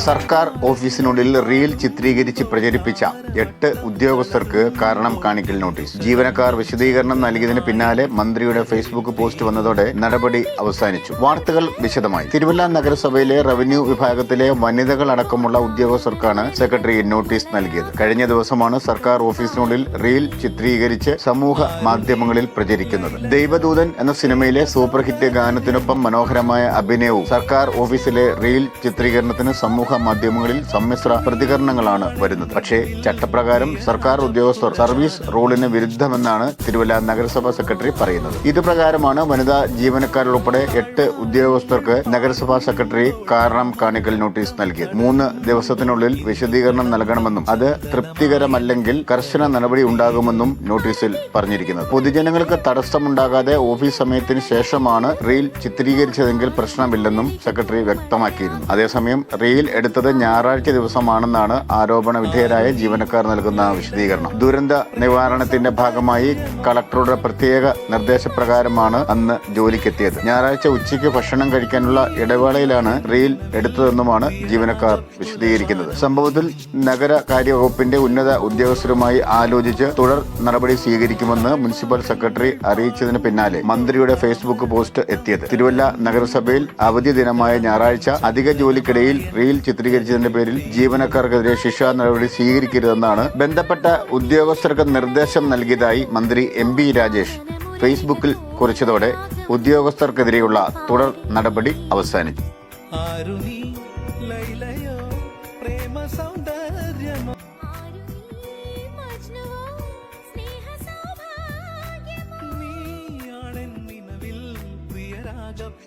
സർക്കാർ ഓഫീസിനുള്ളിൽ റീൽ ചിത്രീകരിച്ച് പ്രചരിപ്പിച്ച 8 ഉദ്യോഗസ്ഥർക്ക് കാരണം കാണിക്കൽ നോട്ടീസ്. ജീവനക്കാർ വിശദീകരണം നൽകിയതിന് പിന്നാലെ മന്ത്രിയുടെ ഫേസ്ബുക്ക് പോസ്റ്റ് വന്നതോടെ നടപടി അവസാനിച്ചു. വാർത്തകൾ വിശദമായി. തിരുവല്ല നഗരസഭയിലെ റവന്യൂ വിഭാഗത്തിലെ വനിതകൾ അടക്കമുള്ള ഉദ്യോഗസ്ഥർക്കാണ് സെക്രട്ടറി നോട്ടീസ് നൽകിയത്. കഴിഞ്ഞ ദിവസമാണ് സർക്കാർ ഓഫീസിനുള്ളിൽ റീൽ ചിത്രീകരിച്ച് സമൂഹ മാധ്യമങ്ങളിൽ പ്രചരിക്കുന്നത്. ദൈവദൂതൻ എന്ന സിനിമയിലെ സൂപ്പർ ഹിറ്റ് ഗാനത്തിനൊപ്പം മനോഹരമായ അഭിനയവും സർക്കാർ ഓഫീസിലെ റീൽ ചിത്രീകരണത്തിന് സമൂഹ മാധ്യമങ്ങളിൽ സമ്മിശ്ര പ്രതികരണങ്ങളാണ് വരുന്നത്. പക്ഷേ ചട്ടപ്രകാരം സർക്കാർ ഉദ്യോഗസ്ഥർ സർവീസ് റൂളിന് വിരുദ്ധമെന്നാണ് തിരുവല്ല നഗരസഭ സെക്രട്ടറി പറയുന്നത്. ഇത് പ്രകാരമാണ് വനിതാ ജീവനക്കാരുൾപ്പെടെ 8 ഉദ്യോഗസ്ഥർക്ക് നഗരസഭാ സെക്രട്ടറി കാരണം കാണിക്കൽ നോട്ടീസ് നൽകിയത്. 3 ദിവസത്തിനുള്ളിൽ വിശദീകരണം നൽകണമെന്നും അത് തൃപ്തികരമല്ലെങ്കിൽ കർശന നടപടി ഉണ്ടാകുമെന്നും നോട്ടീസിൽ പറഞ്ഞിരിക്കുന്നത്. പൊതുജനങ്ങൾക്ക് തടസ്സമുണ്ടാകാതെ ഓഫീസ് സമയത്തിന് ശേഷമാണ് റീൽ ചിത്രീകരിച്ചതെങ്കിൽ പ്രശ്നമില്ലെന്നും സെക്രട്ടറി വ്യക്തമാക്കിയിരുന്നു. അതേസമയം റീൽ എടുത്തത് ഞായറാഴ്ച ദിവസമാണെന്നാണ് ആരോപണ വിധേയരായ ജീവനക്കാർ നൽകുന്ന വിശദീകരണം. ദുരന്ത നിവാരണത്തിന്റെ ഭാഗമായി കളക്ടറുടെ പ്രത്യേക നിർദ്ദേശപ്രകാരമാണ് അന്ന് ജോലിക്കെത്തിയത്. ഞായറാഴ്ച ഉച്ചയ്ക്ക് ഭക്ഷണം കഴിക്കാനുള്ള ഇടവേളയിലാണ് റീൽ എടുത്തതെന്നുമാണ് ജീവനക്കാർ വിശദീകരിക്കുന്നത്. സംഭവത്തിൽ നഗരകാര്യ വകുപ്പിന്റെ ഉന്നത ഉദ്യോഗസ്ഥരുമായി ആലോചിച്ച് തുടർ നടപടി സ്വീകരിക്കുമെന്ന് മുനിസിപ്പൽ സെക്രട്ടറി അറിയിച്ചതിന് പിന്നാലെ മന്ത്രിയുടെ ഫേസ്ബുക്ക് പോസ്റ്റ് എത്തിയത്. തിരുവല്ല നഗരസഭയിൽ അവധി ദിനമായ ഞായറാഴ്ച അധിക ജോലിക്കിടയിൽ റീൽ ചിത്രീകരിച്ചതിന്റെ പേരിൽ ജീവനക്കാർക്കെതിരെ ശിക്ഷാ നടപടി സ്വീകരിക്കരുതെന്നാണ് ബന്ധപ്പെട്ട ഉദ്യോഗസ്ഥർക്ക് നിർദ്ദേശം നൽകിയതായി മന്ത്രി MP രാജേഷ് ഫേസ്ബുക്കിൽ കുറിച്ചതോടെ ഉദ്യോഗസ്ഥർക്കെതിരെയുള്ള തുടർ നടപടി അവസാനിച്ചു.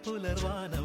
പുലർവാനം